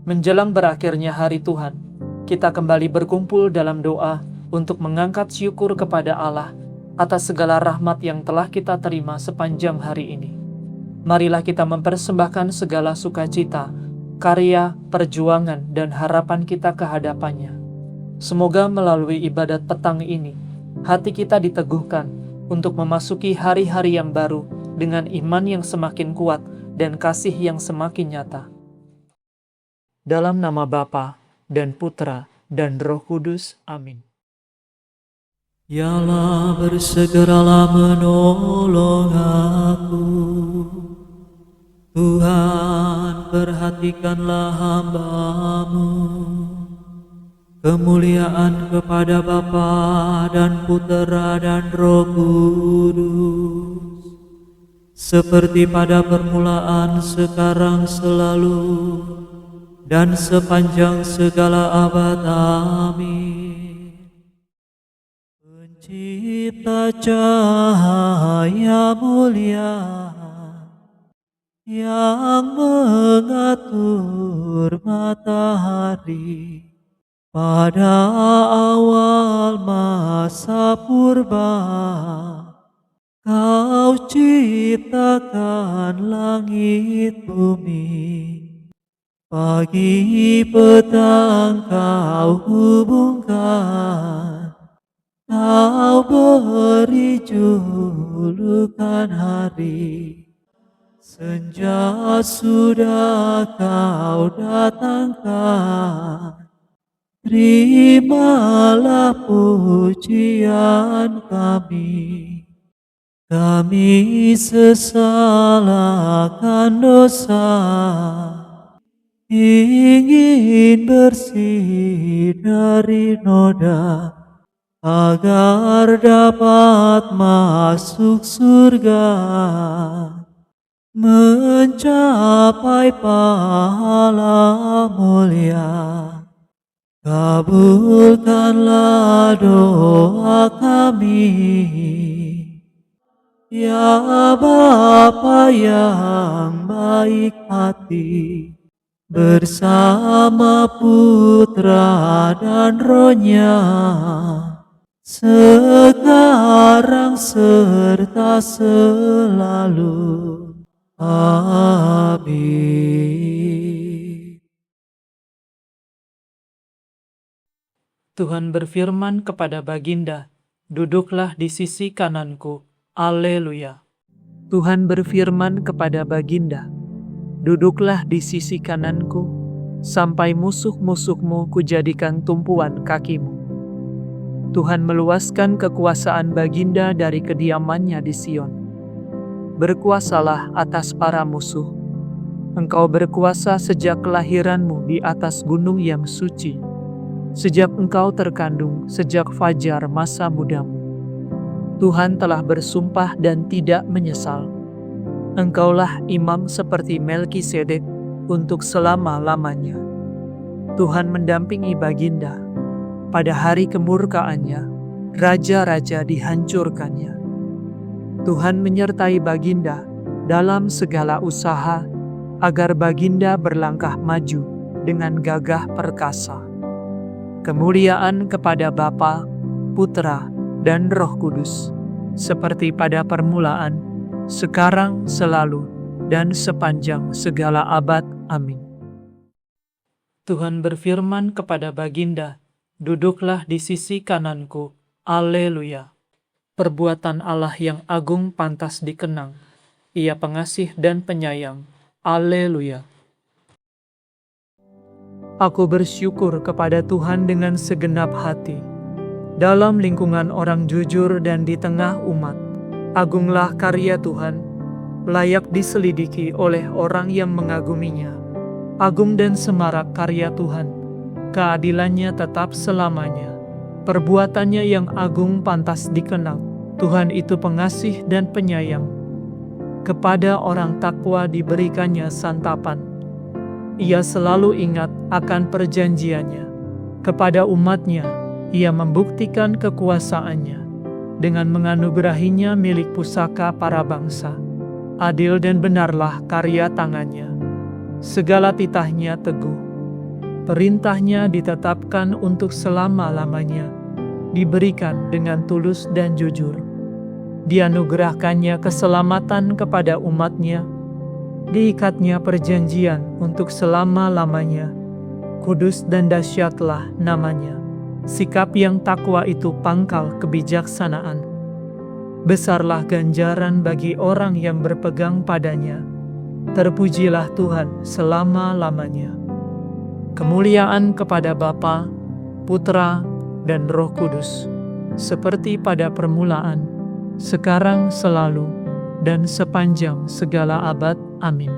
Menjelang berakhirnya hari Tuhan, kita kembali berkumpul dalam doa untuk mengangkat syukur kepada Allah atas segala rahmat yang telah kita terima sepanjang hari ini. Marilah kita mempersembahkan segala sukacita, karya, perjuangan, dan harapan kita ke hadapannya. Semoga melalui ibadat petang ini, hati kita diteguhkan untuk memasuki hari-hari yang baru dengan iman yang semakin kuat dan kasih yang semakin nyata. Dalam nama Bapa dan Putra dan Roh Kudus. Amin. Ya Allah, bersegeralah menolong aku. Tuhan, perhatikanlah hamba-Mu. Kemuliaan kepada Bapa dan Putra dan Roh Kudus, seperti pada permulaan, sekarang, selalu, dan sepanjang segala abad. Amin. Pencipta cahaya mulia, yang mengatur matahari pada awal masa purba, Kau ciptakan langit bumi. Pagi petang Kau hubungkan, Kau beri julukan hari. Senja sudah Kau datangkan, terimalah pujian kami. Kami sesalahkan dosa, ingin bersih dari noda, agar dapat masuk surga, mencapai pahala mulia. Kabulkanlah doa kami, ya Bapa yang baik hati, bersama Putra dan Roh-Nya, sekarang serta selalu. Amin. Tuhan berfirman kepada Baginda, "Duduklah di sisi kananku." Alleluia. Tuhan berfirman kepada Baginda, "Duduklah di sisi kananku, sampai musuh-musuhmu kujadikan tumpuan kakimu." Tuhan meluaskan kekuasaan Baginda dari kediamannya di Sion. Berkuasalah atas para musuh. Engkau berkuasa sejak kelahiranmu di atas gunung yang suci, sejak engkau terkandung, sejak fajar masa mudamu. Tuhan telah bersumpah dan tidak menyesal. Engkaulah imam seperti Melkisedek untuk selama-lamanya. Tuhan mendampingi Baginda. Pada hari kemurkaannya, raja-raja dihancurkannya. Tuhan menyertai Baginda dalam segala usaha, agar Baginda berlangkah maju dengan gagah perkasa. Kemuliaan kepada Bapa, Putra, dan Roh Kudus, seperti pada permulaan, sekarang, selalu, dan sepanjang segala abad. Amin. Tuhan berfirman kepada Baginda, "Duduklah di sisi kananku." Alleluia. Perbuatan Allah yang agung pantas dikenang. Ia pengasih dan penyayang. Alleluia. Aku bersyukur kepada Tuhan dengan segenap hati. Dalam lingkungan orang jujur dan di tengah umat, agunglah karya Tuhan, layak diselidiki oleh orang yang mengaguminya. Agung dan semarak karya Tuhan, keadilannya tetap selamanya. Perbuatannya yang agung pantas dikenang. Tuhan itu pengasih dan penyayang. Kepada orang takwa diberikannya santapan. Ia selalu ingat akan perjanjiannya. Kepada umatnya, Ia membuktikan kekuasaannya dengan menganugerahinya milik pusaka para bangsa. Adil dan benarlah karya tangannya. Segala titahnya teguh, Perintahnya ditetapkan untuk selama-lamanya, diberikan dengan tulus dan jujur. Dianugerahkannya keselamatan kepada umatnya, diikatnya perjanjian untuk selama-lamanya. Kudus dan dahsyatlah namanya. Sikap yang takwa itu pangkal kebijaksanaan. Besarlah ganjaran bagi orang yang berpegang padanya. Terpujilah Tuhan selama-lamanya. Kemuliaan kepada Bapa, Putra, dan Roh Kudus, seperti pada permulaan, sekarang, selalu, dan sepanjang segala abad. Amin.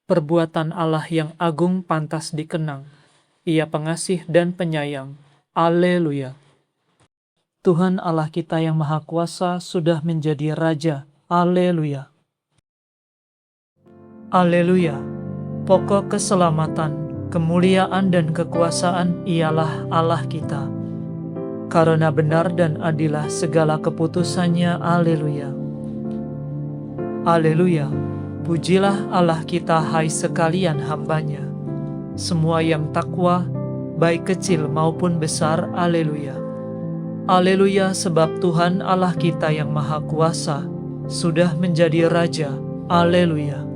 Perbuatan Allah yang agung pantas dikenang. Ia pengasih dan penyayang. Haleluya. Tuhan Allah kita yang Maha Kuasa sudah menjadi Raja. Haleluya. Haleluya. Pokok keselamatan, kemuliaan dan kekuasaan ialah Allah kita. Karena benar dan adilah segala keputusannya. Haleluya. Haleluya. Pujilah Allah kita, hai sekalian hamba-Nya, semua yang takwa, baik kecil maupun besar. Haleluya. Haleluya, sebab Tuhan Allah kita yang Maha Kuasa sudah menjadi Raja. Haleluya.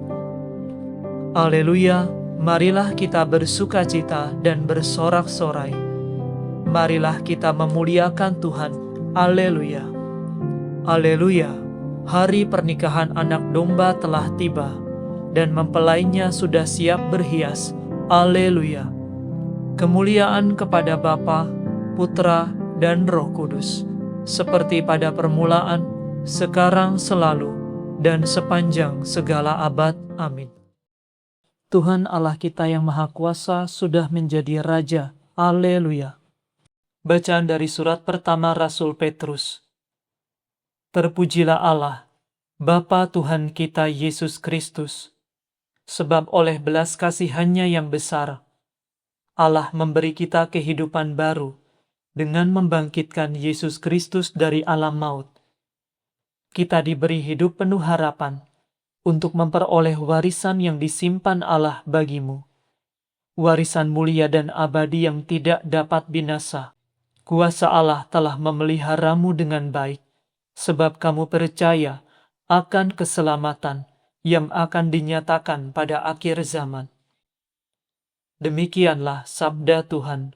Haleluya. Marilah kita bersukacita dan bersorak-sorai. Marilah kita memuliakan Tuhan. Haleluya. Haleluya. Hari pernikahan anak domba telah tiba, dan mempelainya sudah siap berhias. Haleluya. Kemuliaan kepada Bapa, Putra, dan Roh Kudus, seperti pada permulaan, sekarang, selalu, dan sepanjang segala abad. Amin. Tuhan Allah kita yang Maha Kuasa sudah menjadi Raja. Haleluya. Bacaan dari surat pertama Rasul Petrus. Terpujilah Allah, Bapa Tuhan kita Yesus Kristus, sebab oleh belas kasihan-Nya yang besar, Allah memberi kita kehidupan baru dengan membangkitkan Yesus Kristus dari alam maut. Kita diberi hidup penuh harapan untuk memperoleh warisan yang disimpan Allah bagimu, warisan mulia dan abadi yang tidak dapat binasa. Kuasa Allah telah memeliharamu dengan baik, sebab kamu percaya akan keselamatan yang akan dinyatakan pada akhir zaman. Demikianlah sabda Tuhan.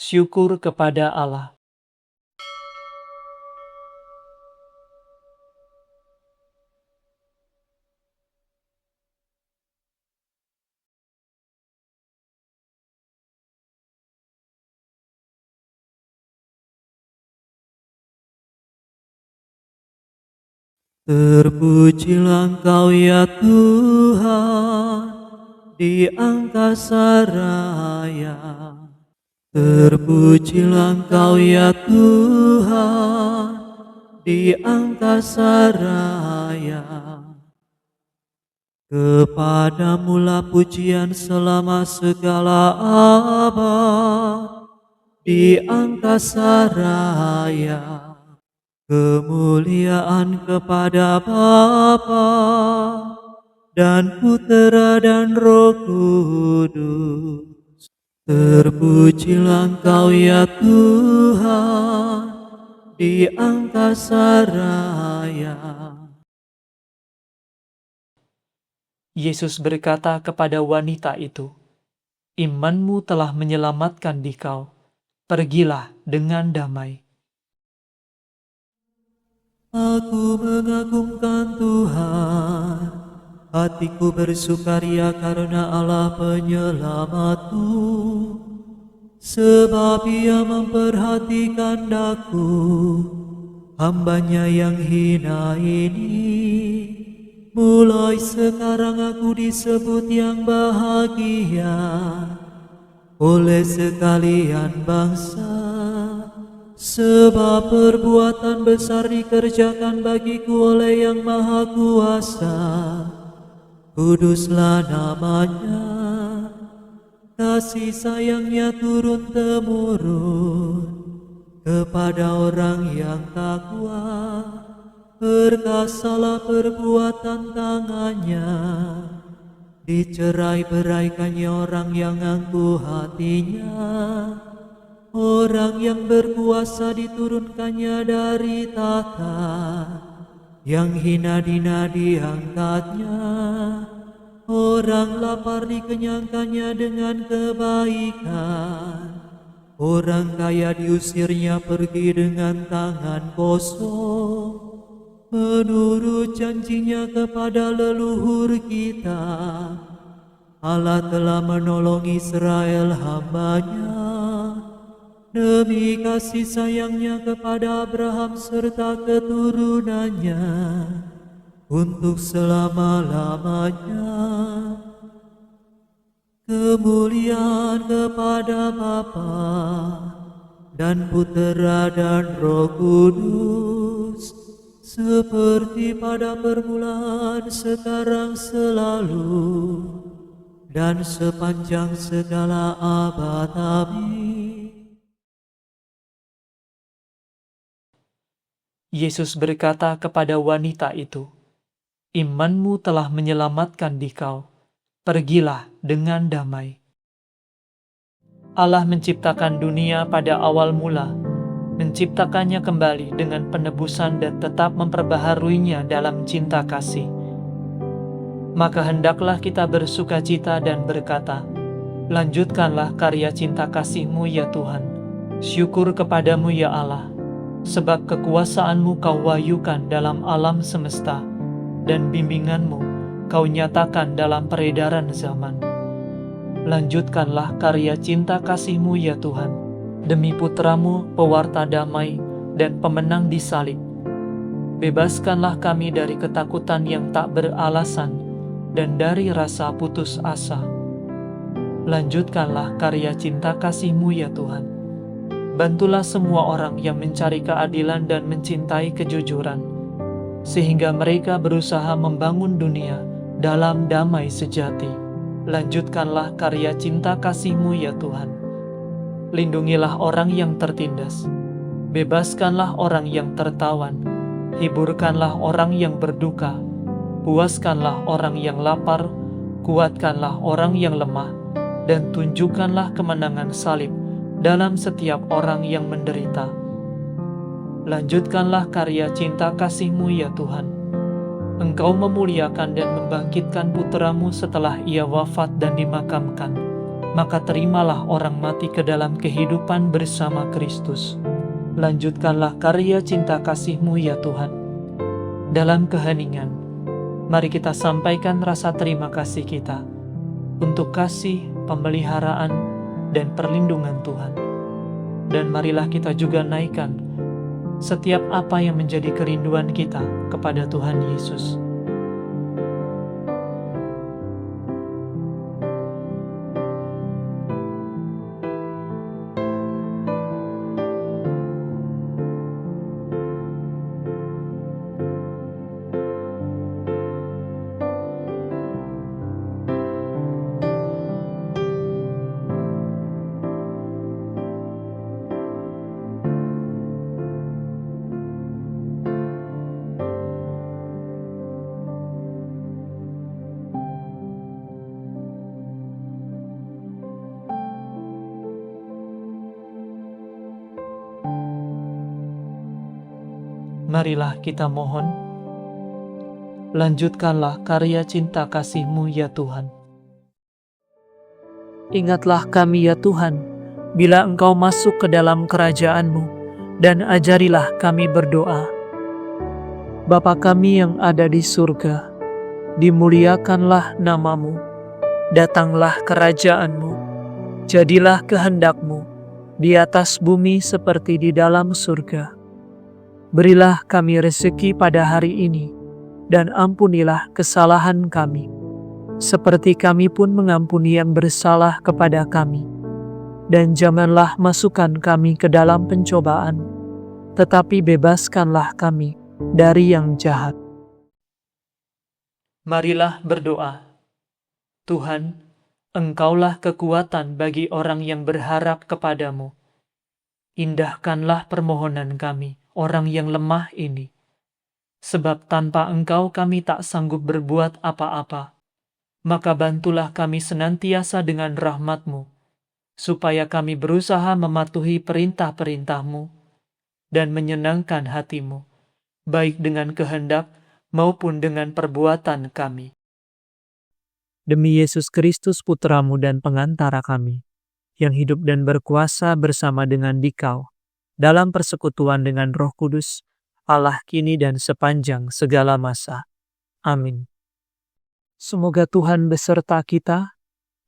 Syukur kepada Allah. Terpujilah Engkau ya Tuhan di angkasa raya. Terpujilah Engkau ya Tuhan di angkasa raya. Kepadamu-lah pujian selama segala abad di angkasa raya. Kemuliaan kepada Bapa dan Putera dan Roh Kudus. Terpujilah Engkau ya Tuhan di angkasa raya. Yesus berkata kepada wanita itu, "Imanmu telah menyelamatkan dikau. Pergilah dengan damai." Aku mengagungkan Tuhan, hatiku bersukaria karena Allah penyelamatku, sebab Ia memperhatikan daku, hamba-Nya yang hina ini. Mulai sekarang aku disebut yang bahagia oleh sekalian bangsa. Sebab perbuatan besar dikerjakan bagiku oleh Yang Maha Kuasa. Kuduslah namanya, kasih sayangnya turun-temurun kepada orang yang takwa. Perkasalah perbuatan tangannya, Dicerai-beraikannya orang yang angkuh hatinya, orang yang berkuasa diturunkannya dari tahta, yang hina dina diangkatnya, orang lapar dikenyangkannya dengan kebaikan, orang kaya diusirnya pergi dengan tangan kosong. Menurut janjinya kepada leluhur kita, Allah telah menolong Israel hamba-Nya demi kasih sayangnya kepada Abraham serta keturunannya untuk selama-lamanya. Kemuliaan kepada Bapa dan Putera dan Roh Kudus, seperti pada permulaan, sekarang, selalu, dan sepanjang segala abad. Amin. Yesus berkata kepada wanita itu, "Imanmu telah menyelamatkan dikau. Pergilah dengan damai." Allah menciptakan dunia pada awal mula, menciptakannya kembali dengan penebusan dan tetap memperbaharuinya dalam cinta kasih. Maka hendaklah kita bersukacita dan berkata, "Lanjutkanlah karya cinta kasih-Mu ya Tuhan. Syukur kepadamu ya Allah, sebab kekuasaan-Mu Kau wahyukan dalam alam semesta, dan bimbingan-Mu Kau nyatakan dalam peredaran zaman. Lanjutkanlah karya cinta kasih-Mu ya Tuhan, demi putra-Mu, pewarta damai dan pemenang di salib. Bebaskanlah kami dari ketakutan yang tak beralasan dan dari rasa putus asa. Lanjutkanlah karya cinta kasih-Mu ya Tuhan. Bantulah semua orang yang mencari keadilan dan mencintai kejujuran, sehingga mereka berusaha membangun dunia dalam damai sejati. Lanjutkanlah karya cinta kasih-Mu ya Tuhan. Lindungilah orang yang tertindas, bebaskanlah orang yang tertawan, hiburkanlah orang yang berduka, puaskanlah orang yang lapar, kuatkanlah orang yang lemah, dan tunjukkanlah kemenangan salib dalam setiap orang yang menderita. Lanjutkanlah karya cinta kasih-Mu ya Tuhan. Engkau memuliakan dan membangkitkan putra-Mu setelah ia wafat dan dimakamkan. Maka terimalah orang mati ke dalam kehidupan bersama Kristus. Lanjutkanlah karya cinta kasih-Mu ya Tuhan. Dalam keheningan, mari kita sampaikan rasa terima kasih kita untuk kasih, pemeliharaan, dan perlindungan Tuhan. Dan marilah kita juga naikkan setiap apa yang menjadi kerinduan kita kepada Tuhan Yesus. Marilah kita mohon, lanjutkanlah karya cinta kasih-Mu ya Tuhan. Ingatlah kami ya Tuhan, bila Engkau masuk ke dalam kerajaan-Mu, dan ajarilah kami berdoa. Bapa kami yang ada di surga, dimuliakanlah nama-Mu, datanglah kerajaan-Mu, jadilah kehendak-Mu, di atas bumi seperti di dalam surga. Berilah kami rezeki pada hari ini, dan ampunilah kesalahan kami, seperti kami pun mengampuni yang bersalah kepada kami. Dan janganlah masukkan kami ke dalam pencobaan, tetapi bebaskanlah kami dari yang jahat. Marilah berdoa. Tuhan, Engkaulah kekuatan bagi orang yang berharap kepadamu. Indahkanlah permohonan kami, orang yang lemah ini, sebab tanpa Engkau kami tak sanggup berbuat apa-apa. maka bantulah kami senantiasa dengan rahmat-Mu, supaya kami berusaha mematuhi perintah-perintah-Mu dan menyenangkan hati-Mu, baik dengan kehendak maupun dengan perbuatan kami. Demi Yesus Kristus Putra-Mu dan pengantara kami, yang hidup dan berkuasa bersama dengan Dikau, dalam persekutuan dengan Roh Kudus, Allah kini dan sepanjang segala masa. Amin. Semoga Tuhan beserta kita,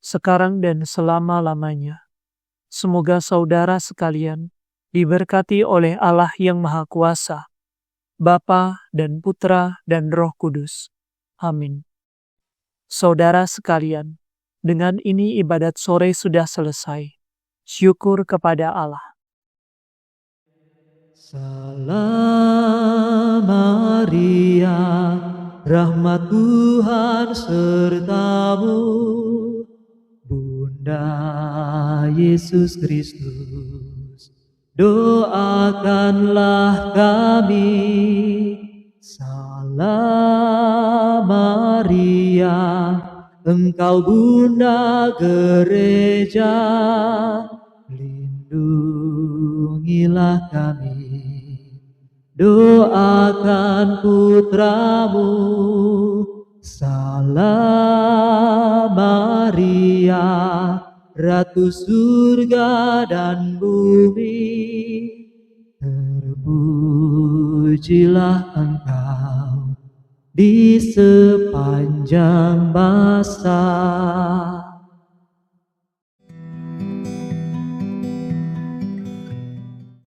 sekarang dan selama-lamanya. Semoga saudara sekalian diberkati oleh Allah yang Maha Kuasa, Bapa dan Putra dan Roh Kudus. Amin. Saudara sekalian, dengan ini ibadat sore sudah selesai. Syukur kepada Allah. Salam Maria, rahmat Tuhan sertamu, Bunda Yesus Kristus, doakanlah kami. Salam Maria, Engkau Bunda Gereja, lindungilah kami. Doakan putramu. Salam Maria, Ratu surga dan bumi, terpujilah Engkau di sepanjang masa.